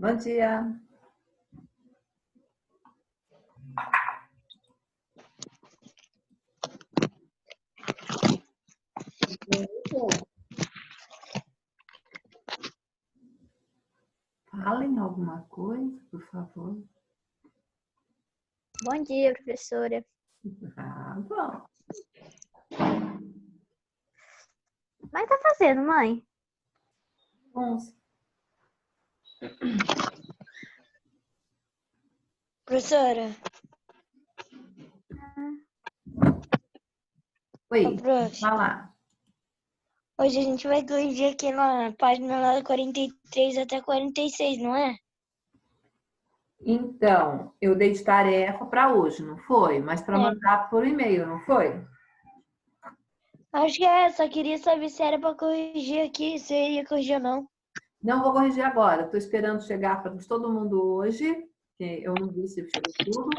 Bom dia. Falem alguma coisa, por favor. Bom dia, professora. Bom. Mas tá fazendo, mãe? 11. Professora. Oi, prof. fala. Hoje a gente vai corrigir aqui na página lá da 43 até 46, não é? Então, eu dei de tarefa para hoje, não foi? Mas para mandar por e-mail, não foi? Acho que é, só queria saber se era para corrigir aqui, se ia corrigir ou não. Não vou corrigir agora. Estou esperando chegar para todo mundo hoje. Eu não vi se chegou tudo,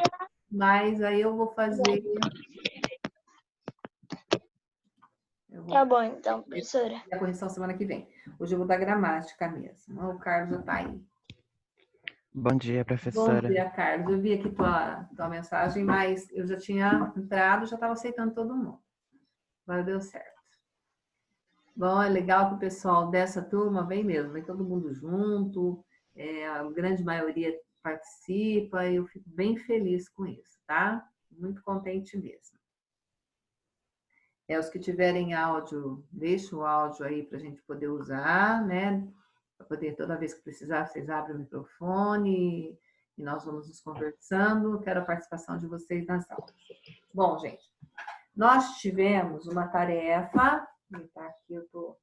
mas aí eu vou fazer. Tá bom, então, professora. A correção semana que vem. Hoje eu vou dar gramática mesmo. O Carlos já está aí. Bom dia, professora. Bom dia, Carlos. Eu vi aqui tua mensagem, mas eu já tinha entrado, já estava aceitando todo mundo. Agora deu certo. Bom, é legal que o pessoal dessa turma vem mesmo, vem todo mundo junto, a grande maioria participa, e eu fico bem feliz com isso, tá? Muito contente mesmo. Os que tiverem áudio, deixa o áudio aí para a gente poder usar, né? Para poder, toda vez que precisar, vocês abrem o microfone e nós vamos nos conversando. Quero a participação de vocês nas aulas. Bom, gente, nós tivemos uma tarefa, tá aqui, eu estou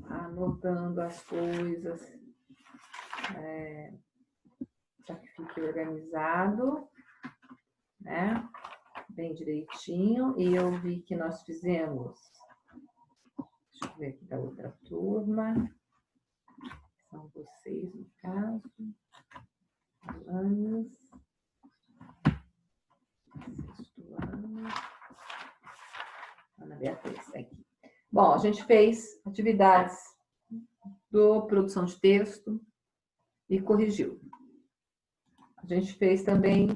anotando as coisas, para que fique organizado, né? Bem direitinho. E eu vi que nós fizemos, deixa eu ver aqui da outra turma, são vocês no caso, anos, sexto ano, Ana Beatriz, aqui. Bom, a gente fez atividades do produção de texto e corrigiu. A gente fez também,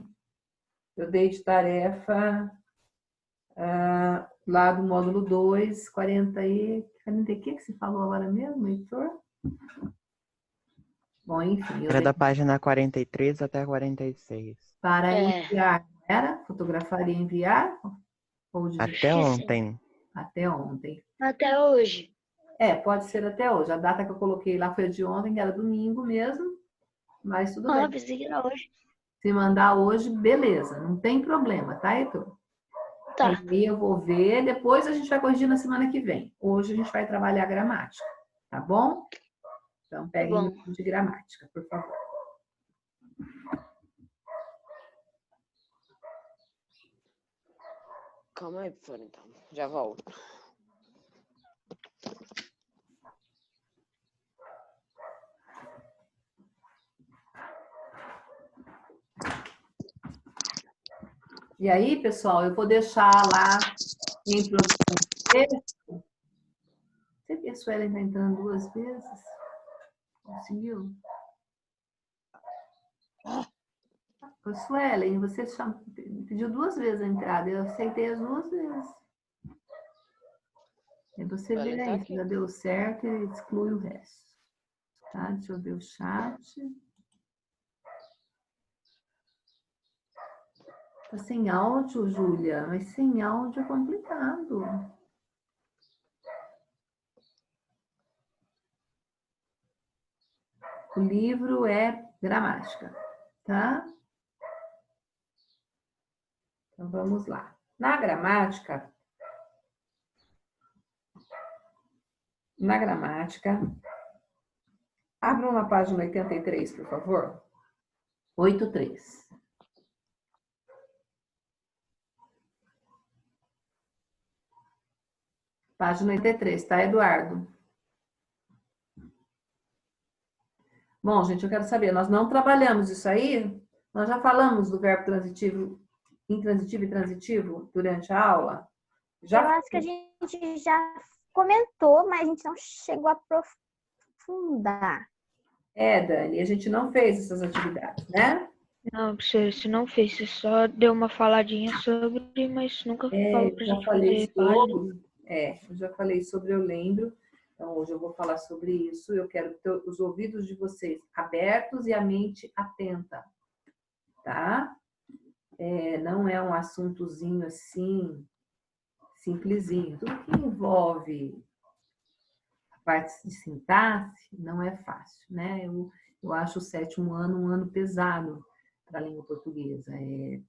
eu dei de tarefa lá do módulo 2, 40 o que você falou agora mesmo, Heitor? Bom, enfim. Era da página 43 até 46. Para enviar, era? Fotografar e enviar? Ou até ontem. Até ontem. Até hoje. Pode ser até hoje. A data que eu coloquei lá foi de ontem, que era domingo mesmo, mas tudo bem. Pensei que era hoje. Se mandar hoje, beleza, não tem problema, tá, Heitor? Tá. Aí eu vou ver, depois a gente vai corrigir na semana que vem. Hoje a gente vai trabalhar a gramática, tá bom? Então, peguem o livro de gramática, por favor. Calma aí, professor, então. Já volto. E aí, pessoal, eu vou deixar lá em produção de texto. Você vê a Suelen está entrando 2 vezes? Conseguiu? Ô, Suelen, você pediu 2 vezes a entrada, eu aceitei as 2 vezes. E você vê aí, se já deu certo e exclui o resto. Tá? Deixa eu ver o chat. Tá sem áudio, Júlia, mas sem áudio é complicado. O livro é gramática, tá? Então, vamos lá. Na gramática, abram na página 83, por favor. 83. Página 83, tá, Eduardo? Bom, gente, eu quero saber, nós não trabalhamos isso aí? Nós já falamos do verbo transitivo, intransitivo e transitivo durante a aula? Eu acho que a gente já comentou, mas a gente não chegou a aprofundar. Dani, a gente não fez essas atividades, né? Não, você não fez, você só deu uma faladinha sobre, mas nunca falou pra Já gente falei fazer página. sobre, eu já falei sobre, eu lembro. Então, hoje eu vou falar sobre isso. Eu quero ter os ouvidos de vocês abertos e a mente atenta, tá? Não é um assuntozinho assim, simplesinho. Tudo que envolve a parte de sintaxe não é fácil, né? Eu acho o 7º ano um ano pesado para a língua portuguesa.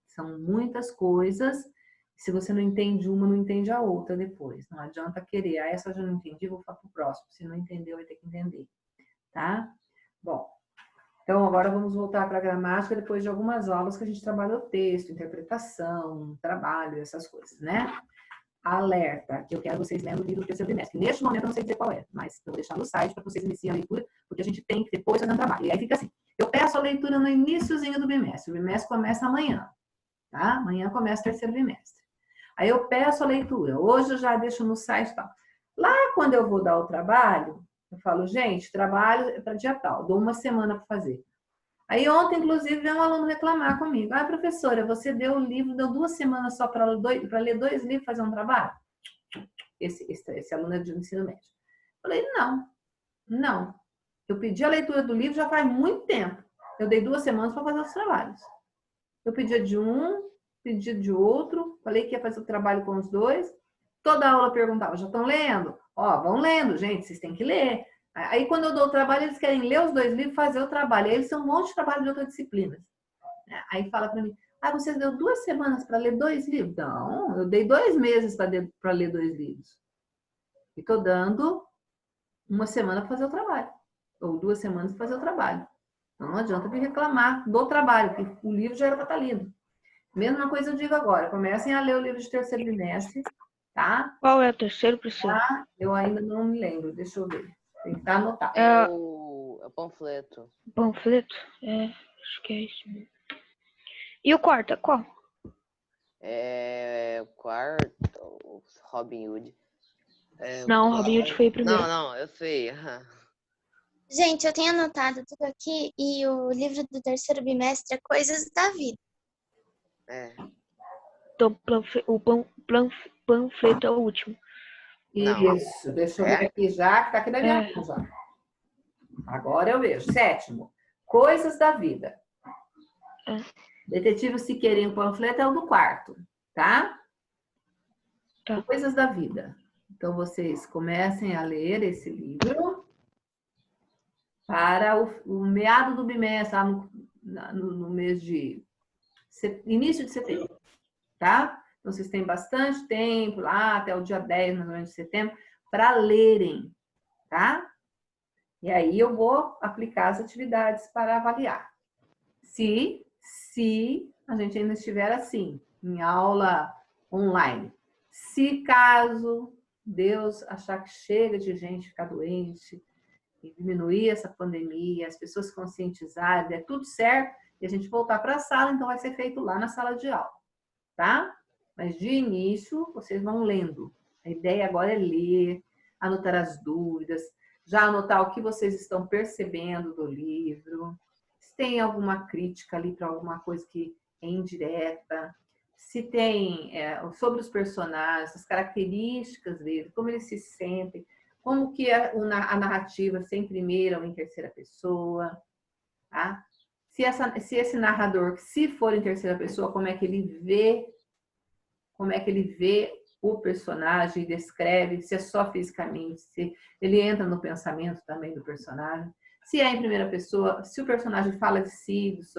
São muitas coisas. Se você não entende uma, não entende a outra depois. Não adianta querer. Essa eu já não entendi, vou falar para o próximo. Se não entendeu, vai ter que entender. Tá? Bom, então agora vamos voltar para a gramática depois de algumas aulas que a gente trabalha o texto, interpretação, trabalho, essas coisas, né? Alerta, que eu quero vocês lendo o livro do terceiro bimestre. Neste momento eu não sei dizer qual é, mas eu vou deixar no site para vocês iniciarem a leitura, porque a gente tem que depois fazer um trabalho. E aí fica assim, eu peço a leitura no iniciozinho do bimestre. O bimestre começa amanhã, tá? Amanhã começa o terceiro bimestre. Aí eu peço a leitura. Hoje eu já deixo no site e tal. Lá quando eu vou dar o trabalho, eu falo, gente, trabalho é para dia tal, dou uma semana para fazer. Aí ontem, inclusive, veio um aluno reclamar comigo. Ah, professora, você deu o livro, deu 2 semanas só para ler 2 livros e fazer um trabalho? Esse aluno é de ensino médio. Eu falei, não. Eu pedi a leitura do livro já faz muito tempo. Eu dei 2 semanas para fazer os trabalhos. Eu pedia de um, pedia de outro, falei que ia fazer o trabalho com os 2. Toda aula perguntava, já estão lendo? Ó, vão lendo, gente, vocês têm que ler. Aí, quando eu dou o trabalho, eles querem ler os 2 livros e fazer o trabalho. Aí, eles têm um monte de trabalho de outras disciplinas. Aí, fala para mim, você deu 2 semanas para ler 2 livros? Não, eu dei 2 meses para ler 2 livros. E estou dando 1 semana para fazer o trabalho. Ou 2 semanas para fazer o trabalho. Então, não adianta me reclamar do trabalho, porque o livro já era para estar lido. Mesma coisa eu digo agora, comecem a ler o livro de terceiro bimestre, tá? Qual é o terceiro, professor? Tá? Eu ainda não me lembro, deixa eu ver. Tem que estar anotado. É o panfleto. Panfleto? Acho que é isso mesmo. E o quarto, qual? O quarto, Robin Hood. Não, Robin Hood foi o primeiro. Não, eu sei. Gente, eu tenho anotado tudo aqui e o livro do terceiro bimestre é Coisas da Vida. Então, o panfleto é o último. Não. Isso, deixa eu ver aqui já, que tá aqui na minha mão já. Agora eu vejo. 7º, Coisas da Vida. Detetive Siqueirinho, o panfleto é o do quarto, tá? Coisas da Vida. Então, vocês comecem a ler esse livro para o meado do bimestre, no mês de início de setembro, tá? Então, vocês têm bastante tempo lá, até o dia 10, mais ou menos, de setembro, para lerem, tá? E aí eu vou aplicar as atividades para avaliar. Se a gente ainda estiver assim, em aula online. Se caso Deus achar que chega de gente ficar doente e diminuir essa pandemia, as pessoas se conscientizarem, der tudo certo, e a gente voltar para a sala, então vai ser feito lá na sala de aula, tá? Mas de início, vocês vão lendo. A ideia agora é ler, anotar as dúvidas, já anotar o que vocês estão percebendo do livro, se tem alguma crítica ali para alguma coisa que é indireta, se tem sobre os personagens, as características deles, como eles se sentem, como que a narrativa, se é em primeira ou em terceira pessoa, tá? Se esse narrador, se for em terceira pessoa, como é que ele vê o personagem, descreve, se é só fisicamente, se ele entra no pensamento também do personagem. Se é em primeira pessoa, se o personagem fala de si, dos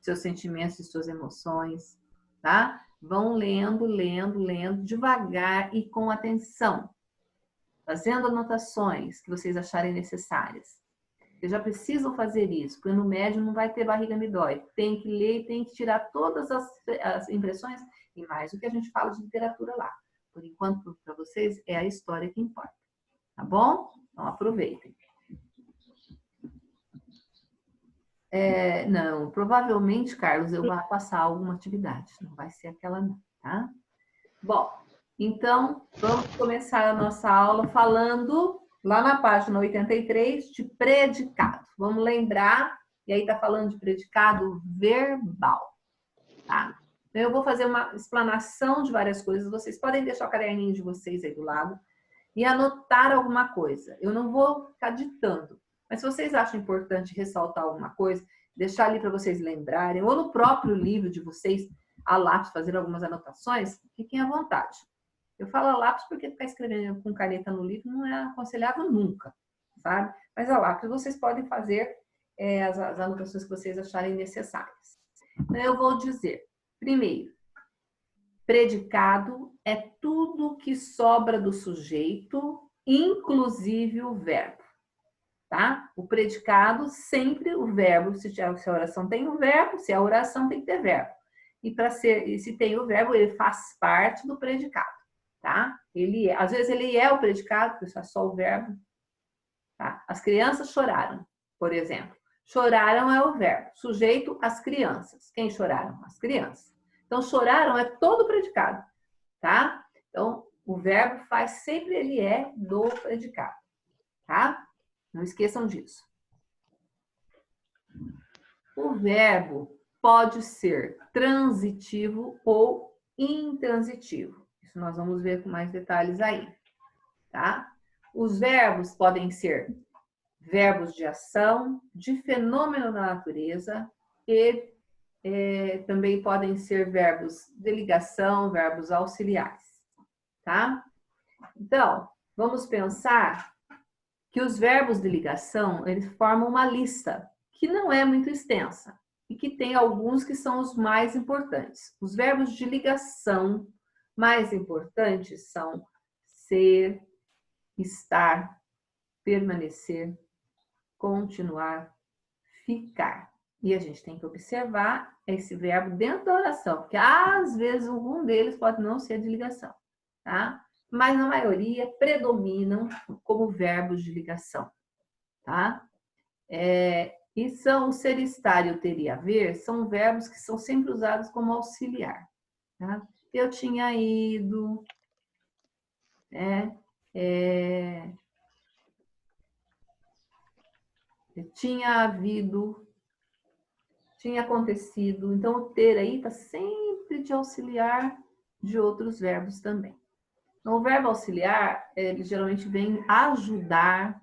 seus sentimentos, de suas emoções, tá? Vão lendo, devagar e com atenção, fazendo anotações que vocês acharem necessárias. Vocês já precisam fazer isso, porque no médio não vai ter barriga me dói. Tem que ler, tem que tirar todas as impressões e mais o que a gente fala de literatura lá. Por enquanto, para vocês, é a história que importa. Tá bom? Então, aproveitem. Não, provavelmente, Carlos, eu vou passar alguma atividade. Não vai ser aquela não, tá? Bom, então, vamos começar a nossa aula falando lá na página 83, de predicado. Vamos lembrar, e aí está falando de predicado verbal, tá? Então, eu vou fazer uma explanação de várias coisas. Vocês podem deixar o caderninho de vocês aí do lado e anotar alguma coisa. Eu não vou ficar ditando, mas se vocês acham importante ressaltar alguma coisa, deixar ali para vocês lembrarem, ou no próprio livro de vocês, a lápis, fazer algumas anotações, fiquem à vontade. Eu falo a lápis porque ficar escrevendo com caneta no livro não é aconselhável nunca, sabe? Mas a lápis vocês podem fazer as anotações que vocês acharem necessárias. Então, eu vou dizer, primeiro, predicado é tudo que sobra do sujeito, inclusive o verbo, tá? O predicado, sempre o verbo, se a oração tem o verbo, se a oração tem que ter verbo. E se tem o verbo, ele faz parte do predicado, tá? Às vezes ele é o predicado, porque é só o verbo, tá? As crianças choraram, por exemplo. Choraram é o verbo, sujeito as crianças. Quem choraram? As crianças. Então, choraram é todo predicado, tá? Então, o verbo faz sempre, ele é do predicado, tá? Não esqueçam disso. O verbo pode ser transitivo ou intransitivo. Isso nós vamos ver com mais detalhes aí, tá? Os verbos podem ser verbos de ação, de fenômeno da natureza e também podem ser verbos de ligação, verbos auxiliares, tá? Então, vamos pensar que os verbos de ligação, eles formam uma lista que não é muito extensa e que tem alguns que são os mais importantes. Os verbos de ligação mais importantes são ser, estar, permanecer, continuar, ficar. E a gente tem que observar esse verbo dentro da oração, porque às vezes algum deles pode não ser de ligação, tá? Mas na maioria predominam como verbos de ligação, tá? E são o ser, estar e o ter e haver, são verbos que são sempre usados como auxiliar, tá? Eu tinha ido, tinha havido, tinha acontecido. Então, o ter aí está sempre de auxiliar de outros verbos também. Então, o verbo auxiliar, ele geralmente vem ajudar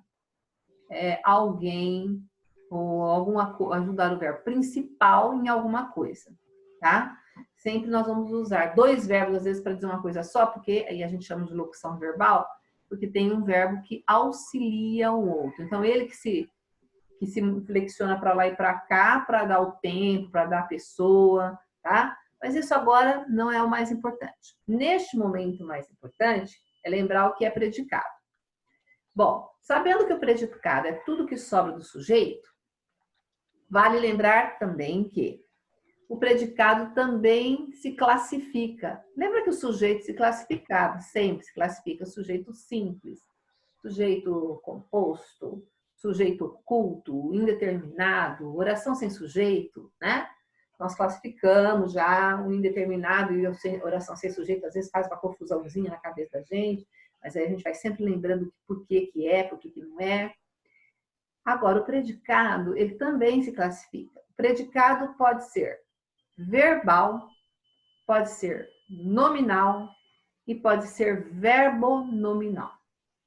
alguém ou ajudar o verbo principal em alguma coisa, tá? Sempre nós vamos usar dois verbos, às vezes, para dizer uma coisa só, porque aí a gente chama de locução verbal, porque tem um verbo que auxilia o outro. Então, ele que se flexiona para lá e para cá, para dar o tempo, para dar a pessoa, tá? Mas isso agora não é o mais importante. Neste momento, o mais importante é lembrar o que é predicado. Bom, sabendo que o predicado é tudo que sobra do sujeito, vale lembrar também que o predicado também se classifica. Lembra que o sujeito se classificava, sempre se classifica sujeito simples, sujeito composto, sujeito oculto, indeterminado, oração sem sujeito, né? Nós classificamos já o indeterminado e a oração sem sujeito, às vezes faz uma confusãozinha na cabeça da gente, mas aí a gente vai sempre lembrando por que é, por que não é. Agora, o predicado, ele também se classifica. O predicado pode ser verbal, pode ser nominal e pode ser verbonominal.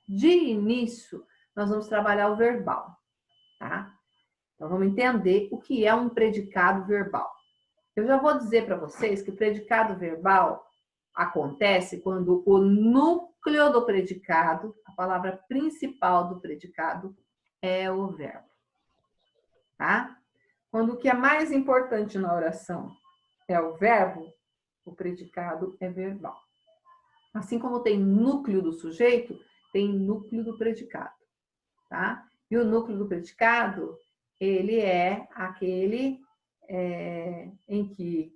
De início, nós vamos trabalhar o verbal, tá? Então, vamos entender o que é um predicado verbal. Eu já vou dizer para vocês que o predicado verbal acontece quando o núcleo do predicado, a palavra principal do predicado, é o verbo, tá? Quando o que é mais importante na oração é o verbo, o predicado é verbal. Assim como tem núcleo do sujeito, tem núcleo do predicado, tá? E o núcleo do predicado, ele é aquele em que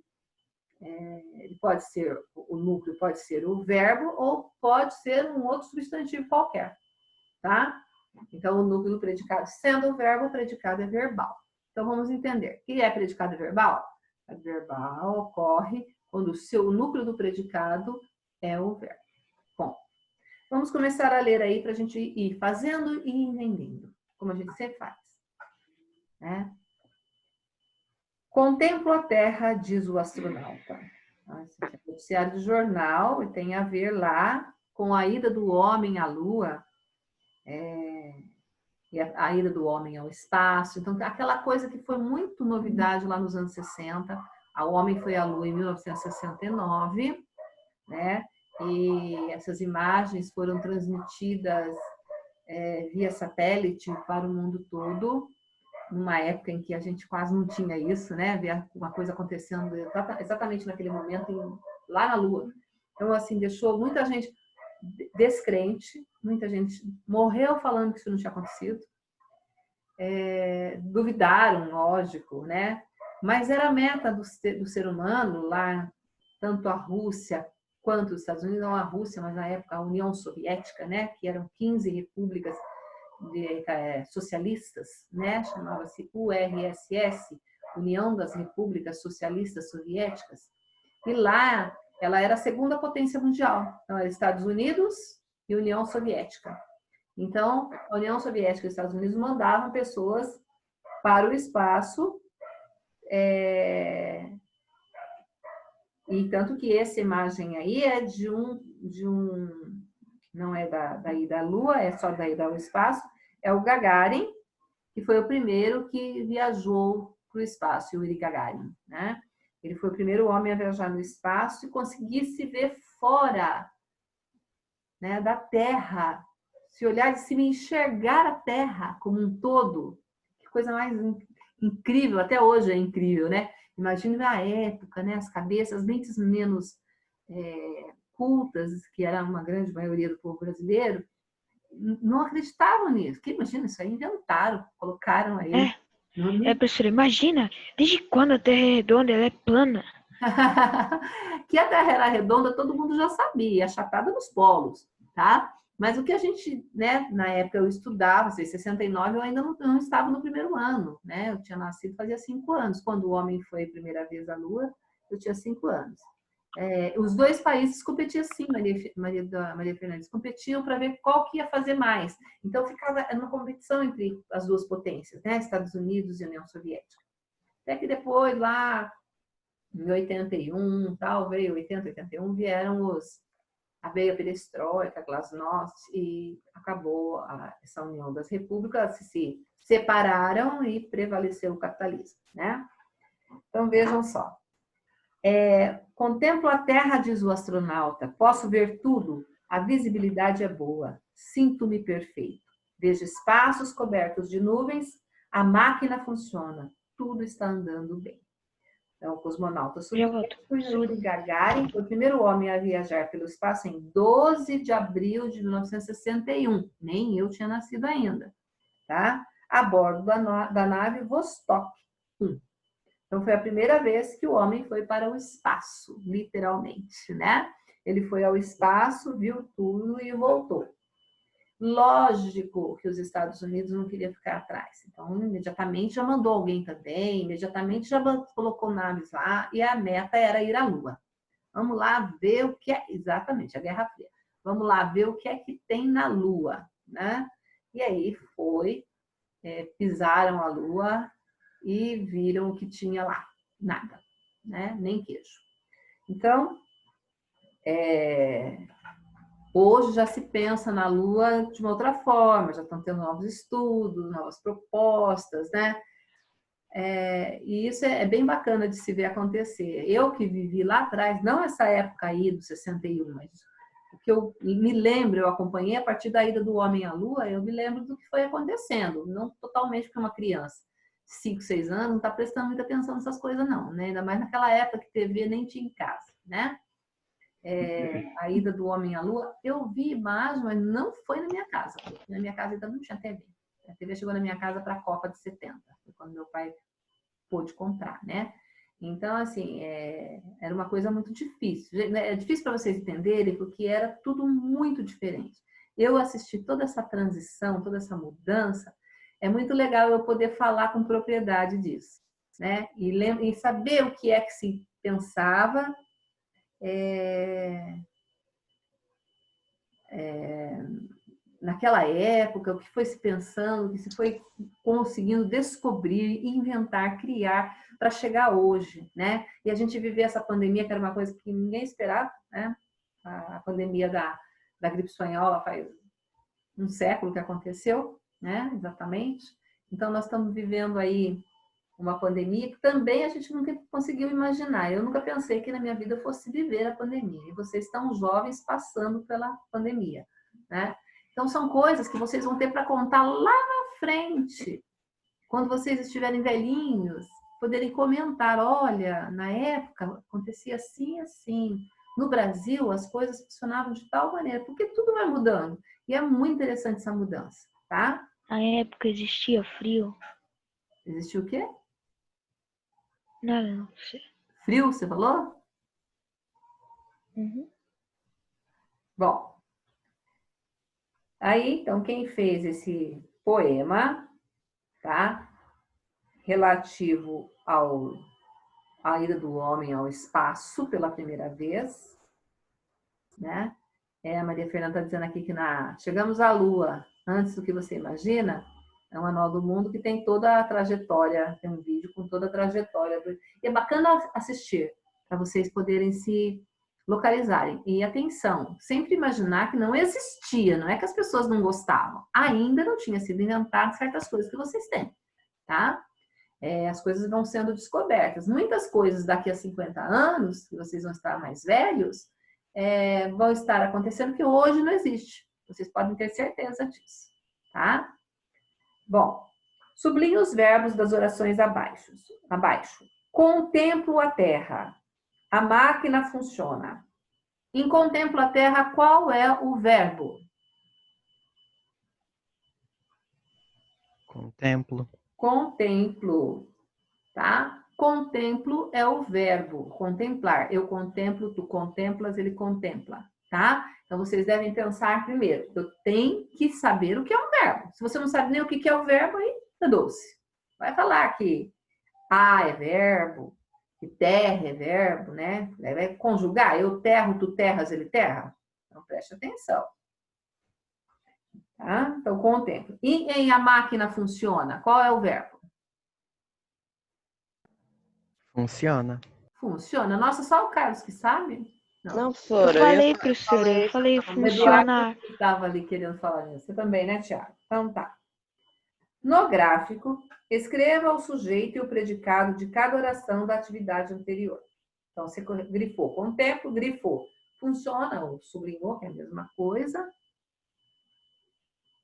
ele pode ser, o núcleo pode ser o verbo ou pode ser um outro substantivo qualquer, tá? Então, o núcleo do predicado sendo o verbo, o predicado é verbal. Então, vamos entender. O que é predicado verbal? O verbal ocorre quando o seu núcleo do predicado é o verbo. Bom, vamos vamos começar a ler aí para a gente ir fazendo e entendendo, como a gente sempre faz. Né? Contemplo a Terra, diz o astronauta. Esse é o noticiário do jornal e tem a ver lá com a ida do homem à Lua, e a ida do homem ao espaço. Então, aquela coisa que foi muito novidade lá nos anos 60. O homem foi à Lua em 1969, né? E essas imagens foram transmitidas via satélite para o mundo todo, numa época em que a gente quase não tinha isso, né? Ver uma coisa acontecendo exatamente naquele momento lá na Lua. Então, assim, deixou muita gente descrente, muita gente morreu falando que isso não tinha acontecido. Duvidaram, lógico, né? Mas era a meta do ser humano lá, tanto a Rússia quanto os Estados Unidos, não a Rússia, mas na época a União Soviética, né? Que eram 15 repúblicas socialistas, né? Chamava-se URSS, União das Repúblicas Socialistas Soviéticas. E lá ela era a segunda potência mundial. Então, era Estados Unidos e União Soviética. Então, a União Soviética e os Estados Unidos mandavam pessoas para o espaço, e tanto que essa imagem aí é de um não é da ida à Lua, é só da ida ao espaço, é o Gagarin, que foi o primeiro que viajou para o espaço, o Yuri Gagarin, né? Ele foi o primeiro homem a viajar no espaço e conseguir se ver fora, né, da Terra, se olhar de cima e enxergar a Terra como um todo. Que coisa mais incrível, até hoje é incrível, né? Imagine na época, né, as cabeças, mentes menos cultas, que era uma grande maioria do povo brasileiro, não acreditavam nisso. Que imagina, isso aí inventaram, colocaram aí. Professora, imagina, desde quando a Terra é redonda, ela é plana? Que a Terra era redonda, todo mundo já sabia, achatada nos polos, tá? Mas o que a gente, né, na época eu estudava, em 69 eu ainda não estava no primeiro ano, né? Eu tinha nascido fazia 5 anos. Quando o homem foi a primeira vez à Lua, eu tinha 5 anos. Os dois países competiam sim, Maria Fernandes, competiam para ver qual que ia fazer mais. Então ficava uma competição entre as duas potências, né? Estados Unidos e União Soviética. Até que depois, lá em 81, tal, veio 80, 81, veio a perestroika, a glasnost, e acabou essa união das repúblicas, se separaram e prevaleceu o capitalismo, né? Então, vejam só. Contemplo a Terra, diz o astronauta, posso ver tudo, a visibilidade é boa, sinto-me perfeito. Vejo espaços cobertos de nuvens, a máquina funciona, tudo está andando bem. Então, o cosmonauta soviético Yuri Gagarin foi o primeiro homem a viajar pelo espaço em 12 de abril de 1961. Nem eu tinha nascido ainda, tá? A bordo da nave Vostok 1. Então, foi a primeira vez que o homem foi para o espaço, literalmente, né? Ele foi ao espaço, viu tudo e voltou. Lógico que os Estados Unidos não queriam ficar atrás. Então, imediatamente já mandou alguém também, imediatamente já colocou naves lá e a meta era ir à Lua. Vamos lá ver o que é, exatamente, a Guerra Fria. Vamos lá ver o que é que tem na Lua, né? E aí pisaram a Lua e viram o que tinha lá. Nada, né? Nem queijo. Então, hoje já se pensa na Lua de uma outra forma, já estão tendo novos estudos, novas propostas, né? E isso é bem bacana de se ver acontecer. Eu que vivi lá atrás, não essa época aí do 61, mas o que eu me lembro, eu acompanhei a partir da ida do homem à Lua, eu me lembro do que foi acontecendo, não totalmente para uma criança de 5, 6 anos, não está prestando muita atenção nessas coisas não, né? Ainda mais naquela época que TV nem tinha em casa, né? A ida do homem à Lua, eu vi imagem, mas não foi na minha casa. Na minha casa ainda não tinha TV. A TV chegou na minha casa para a Copa de 70, quando meu pai pôde comprar, né? Então, assim, era uma coisa muito difícil. É difícil para vocês entenderem, porque era tudo muito diferente. Eu assisti toda essa transição, toda essa mudança. É muito legal eu poder falar com propriedade disso, né? E saber o que é que se pensava naquela época, o que foi se pensando, o que se foi conseguindo descobrir, inventar, criar para chegar hoje, né? E a gente viver essa pandemia, que era uma coisa que ninguém esperava, né? A pandemia da gripe espanhola faz um século que aconteceu, né? Exatamente. Então, nós estamos vivendo aí uma pandemia que também a gente nunca conseguiu imaginar. Eu nunca pensei que na minha vida eu fosse viver a pandemia. E vocês estão jovens passando pela pandemia, né? Então, são coisas que vocês vão ter para contar lá na frente, quando vocês estiverem velhinhos, poderem comentar, olha, na época acontecia assim, assim. No Brasil, as coisas funcionavam de tal maneira, porque tudo vai mudando. E é muito interessante essa mudança, tá? Na época existia frio. Existiu o quê? Não sei. Frio, você falou? Uhum. Bom, aí, então, quem fez esse poema, tá? Relativo à ida do homem ao espaço pela primeira vez, né? A Maria Fernanda está dizendo aqui que chegamos à Lua antes do que você imagina. É um manual do mundo que tem toda a trajetória, tem um vídeo com toda a trajetória. E é bacana assistir, para vocês poderem se localizarem. E atenção, sempre imaginar que não existia, não é que as pessoas não gostavam. Ainda não tinha sido inventado certas coisas que vocês têm, tá? As coisas vão sendo descobertas. Muitas coisas daqui a 50 anos, que vocês vão estar mais velhos, vão estar acontecendo que hoje não existe. Vocês podem ter certeza disso, tá? Bom, sublinhe os verbos das orações abaixo. Contemplo a terra. A máquina funciona. Em contemplo a terra, qual é o verbo? Contemplo. Contemplo, tá? Contemplo é o verbo, contemplar. Eu contemplo, tu contemplas, ele contempla, tá? Então, vocês devem pensar primeiro, eu tenho que saber o que é um verbo. Se você não sabe nem o que é o verbo, aí é doce. Vai falar que é verbo, que terra é verbo, né? Vai conjugar, eu terro, tu terras, ele terra. Então, preste atenção. Tá? Então, contemplo. E em a máquina funciona, qual é o verbo? Funciona. Funciona. Nossa, só o Carlos que sabe? Não, Eu professora, falei, professora, eu falei O funcionar. Eduardo estava ali querendo falar nisso. Você também, né, Tiago? Então tá. No gráfico, escreva o sujeito e o predicado de cada oração da atividade anterior. Então, você grifou contemplo, grifou funciona, ou sublinhou, que é a mesma coisa.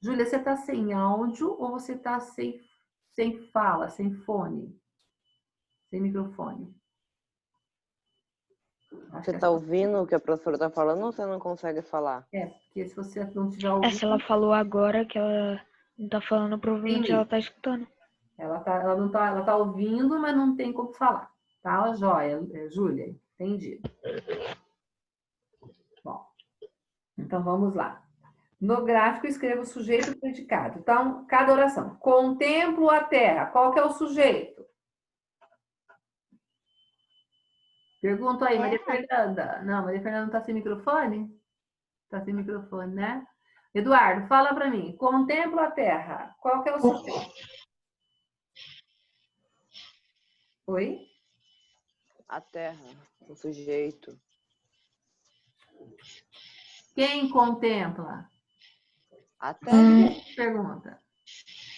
Júlia, você está sem áudio ou você está sem fala, sem fone? Sem microfone? você está ouvindo o que a professora está falando ou você não consegue falar? Porque se você não estiver ouvindo... Essa ela falou agora que ela não tá falando, provavelmente Entendi. ela tá escutando. Ela tá ouvindo, mas não tem como falar. Tá, joia, Júlia? Entendi. Bom, então vamos lá. No gráfico, escreva o sujeito e o predicado. Então, cada oração. Contemplo a terra. Qual que é o sujeito? Pergunto aí, Maria Fernanda. Não, Maria Fernanda não está sem microfone? Está sem microfone, né? Eduardo, fala para mim. Contemplo a terra. Qual que é o sujeito? Oi? A terra, o sujeito. Quem contempla? A terra. Pergunta.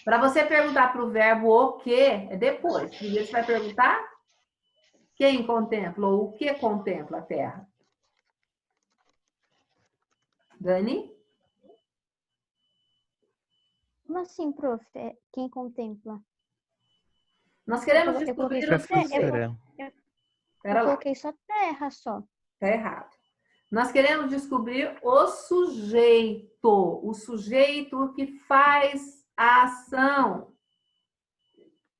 Para você perguntar para o verbo o que, é depois. Primeiro você vai perguntar quem contempla ou o que contempla a terra. Dani? Como assim, prof? Quem contempla? Nós queremos Eu coloquei descobrir só o sujeito. Professora, Pera Eu lá, coloquei só terra, só. tá errado. Nós queremos descobrir o sujeito que faz a ação.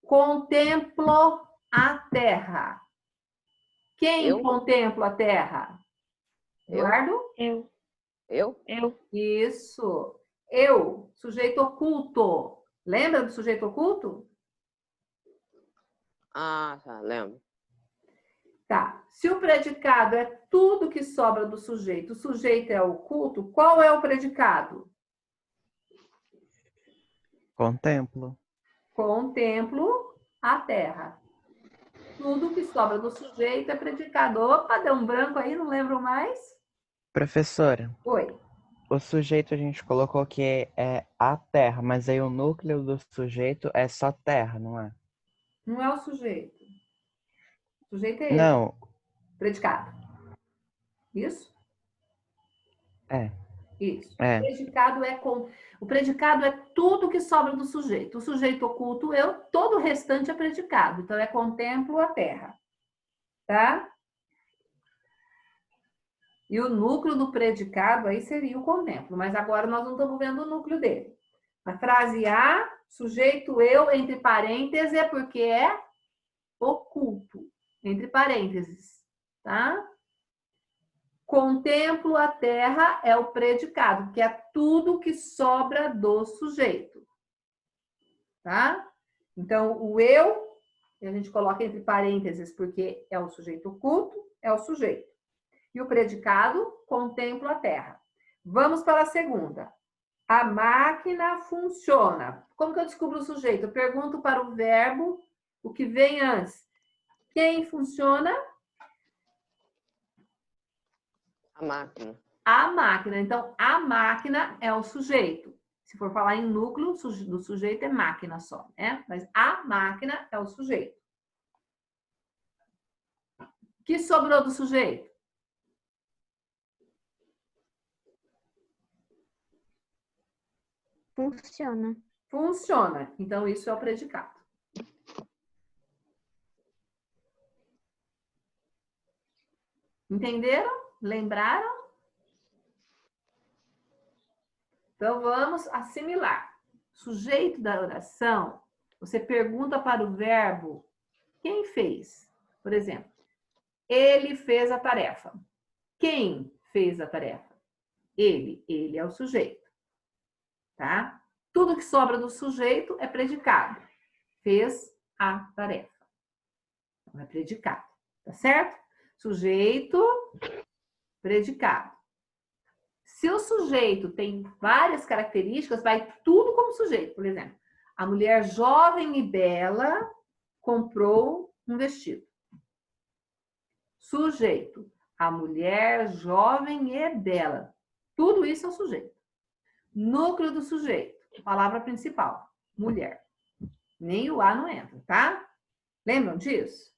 Contemplo a terra. Quem Eu? contempla a terra? Eu? Eduardo? Eu? Isso. Eu, sujeito oculto. Lembra do sujeito oculto? Ah, tá, lembro. Tá. Se o predicado é tudo que sobra do sujeito, o sujeito é oculto, qual é o predicado? Contemplo. Contemplo a terra. Tudo que sobra do sujeito é predicado. Opa, deu um branco aí, não lembro mais. Professora, Oi. o sujeito a gente colocou que é a terra, mas aí o núcleo do sujeito é só terra, não é? Não é o sujeito. O sujeito é ele. Não, Predicado. Isso? é. Isso. É. O predicado é tudo que sobra do sujeito. O sujeito oculto, eu, todo o restante é predicado. Então, é contemplo a terra. Tá? E o núcleo do predicado aí seria o contemplo. Mas agora nós não estamos vendo o núcleo dele. A frase A, sujeito eu, entre parênteses, é porque é oculto. Entre parênteses. Tá? Contemplo a terra é o predicado, que é tudo que sobra do sujeito. Tá? Então, o eu, a gente coloca entre parênteses porque é o sujeito oculto, é o sujeito. E o predicado, contemplo a terra. Vamos para a segunda. A máquina funciona. Como que eu descubro o sujeito? Eu pergunto para o verbo o que vem antes. Quem funciona? A máquina. A máquina. Então, a máquina é o sujeito. Se for falar em núcleo, do sujeito é máquina só, né? Mas a máquina é o sujeito. O que sobrou do sujeito? Funciona. Funciona. Então, isso é o predicado. Entenderam? Lembraram? Então, vamos assimilar. Sujeito da oração, você pergunta para o verbo quem fez. Por exemplo, ele fez a tarefa. Quem fez a tarefa? Ele é o sujeito. Tá? Tudo que sobra do sujeito é predicado. Fez a tarefa. Não é predicado. Tá certo? Sujeito, predicado. Se o sujeito tem várias características, vai tudo como sujeito. Por exemplo, a mulher jovem e bela comprou um vestido. Sujeito, a mulher jovem e bela. Tudo isso é o sujeito. Núcleo do sujeito, palavra principal, mulher. Nem o A não entra, tá? Lembram disso?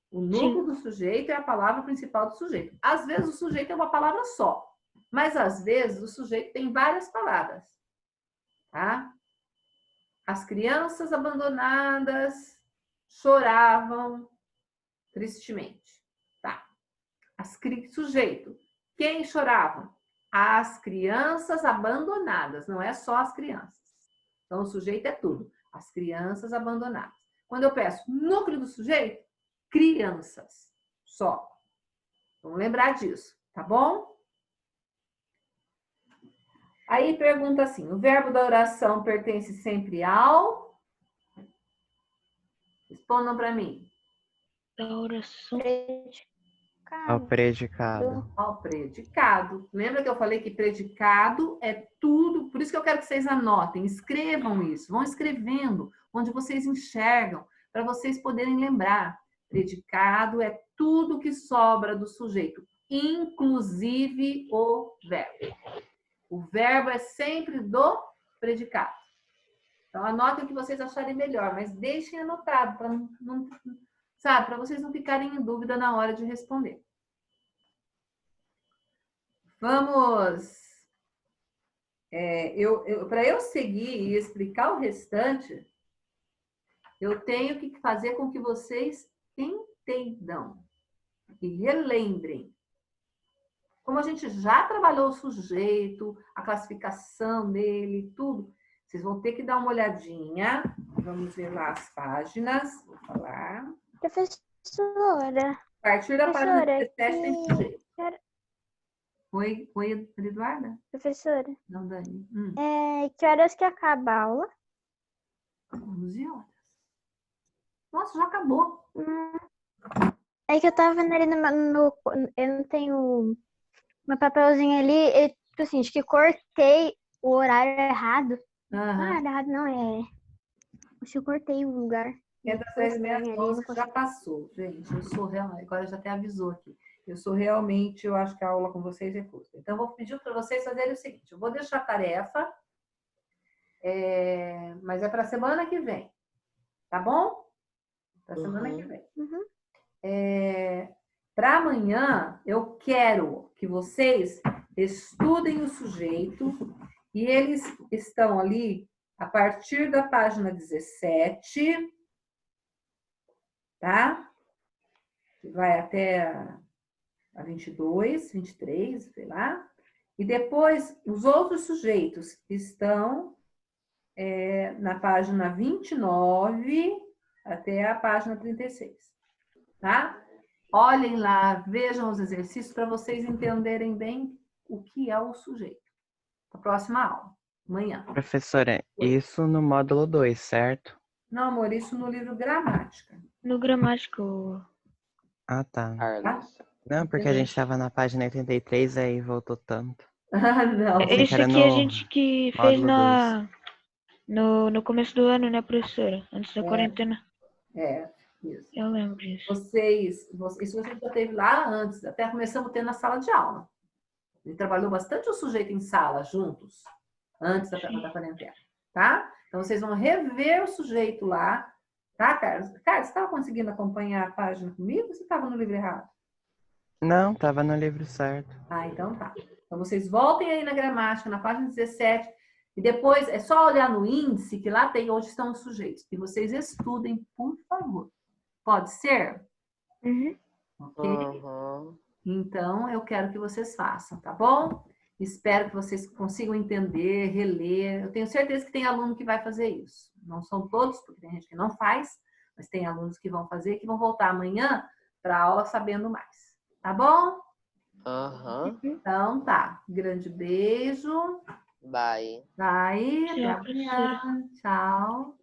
O núcleo do sujeito é a palavra principal do sujeito. Às vezes o sujeito é uma palavra só, mas às vezes o sujeito tem várias palavras, tá? As crianças abandonadas choravam tristemente, tá? Sujeito, quem choravam? As crianças abandonadas, não é só as crianças. Então, o sujeito é tudo. As crianças abandonadas. Quando eu peço núcleo do sujeito, crianças, só. Vamos lembrar disso, tá bom? Aí pergunta assim, o verbo da oração pertence sempre ao? Respondam para mim. Da oração. Ao predicado. Ao predicado. Lembra que eu falei que predicado é tudo, por isso que eu quero que vocês anotem, escrevam isso, vão escrevendo onde vocês enxergam, para vocês poderem lembrar. Predicado é tudo que sobra do sujeito, inclusive o verbo. O verbo é sempre do predicado. Então, anotem o que vocês acharem melhor, mas deixem anotado, para não, sabe, para vocês não ficarem em dúvida na hora de responder. Vamos. Para eu seguir e explicar o restante, eu tenho que fazer com que vocês entendam e relembrem. Como a gente já trabalhou o sujeito, a classificação dele, tudo, vocês vão ter que dar uma olhadinha. Vamos ver lá as páginas. Vou falar. Professora. A partir da página Professora, 17 tem sujeito. quero- Oi, Eduarda? Professora, Não, Dani. que horas que acaba a aula? 11 horas. Nossa, já acabou. É que eu tava vendo ali eu não tenho meu papelzinho ali, tipo assim, acho que cortei o horário errado. Aham. errado, não é. Acho que eu cortei o lugar. É das Foi 10h30 estranho às ali, 11 não já passou, gente. Eu sou realmente, agora já até avisou aqui. Eu sou realmente, eu acho que a aula com vocês é curta. Então, eu vou pedir para vocês fazerem o seguinte: eu vou deixar a tarefa, mas é para a semana que vem, tá bom? Para a semana que vem. Uhum. Para amanhã, eu quero que vocês estudem o sujeito e eles estão ali a partir da página 17, tá? Vai até a 22, 23, sei lá. E depois, os outros sujeitos estão na página 29 até a página 36, tá? Olhem lá, vejam os exercícios para vocês entenderem bem o que é o sujeito. A próxima aula, amanhã. Professora, Oi. isso no módulo 2, certo? Não, amor, isso no livro Gramática. No gramático. Ah, tá. Carlos. Não, porque a gente tava na página 83, aí voltou tanto. Ah, não. Pensei que Esse era aqui a no gente que fez módulo 2. no começo do ano, né, professora? Antes da quarentena. Isso. Eu lembro disso. Isso a gente já teve lá antes, até começamos a ter na sala de aula. A gente trabalhou bastante o sujeito em sala, juntos, antes da quarentena, tá? Então, vocês vão rever o sujeito lá, tá, Carlos? Carlos, você estava conseguindo acompanhar a página comigo ou você estava no livro errado? Não, tava no livro certo. Ah, então tá. Então, vocês voltem aí na gramática, na página 17, e depois é só olhar no índice, que lá tem onde estão os sujeitos. E vocês estudem, por favor. Pode ser? Uhum. Ok? Uhum. Então, eu quero que vocês façam, tá bom? Espero que vocês consigam entender, reler. Eu tenho certeza que tem aluno que vai fazer isso. Não são todos, porque tem gente que não faz, mas tem alunos que vão fazer, que vão voltar amanhã para a aula sabendo mais. Tá bom? Aham. Então, tá. Grande beijo. Bye. Vai, até Tchau, professora. amanhã. Tchau.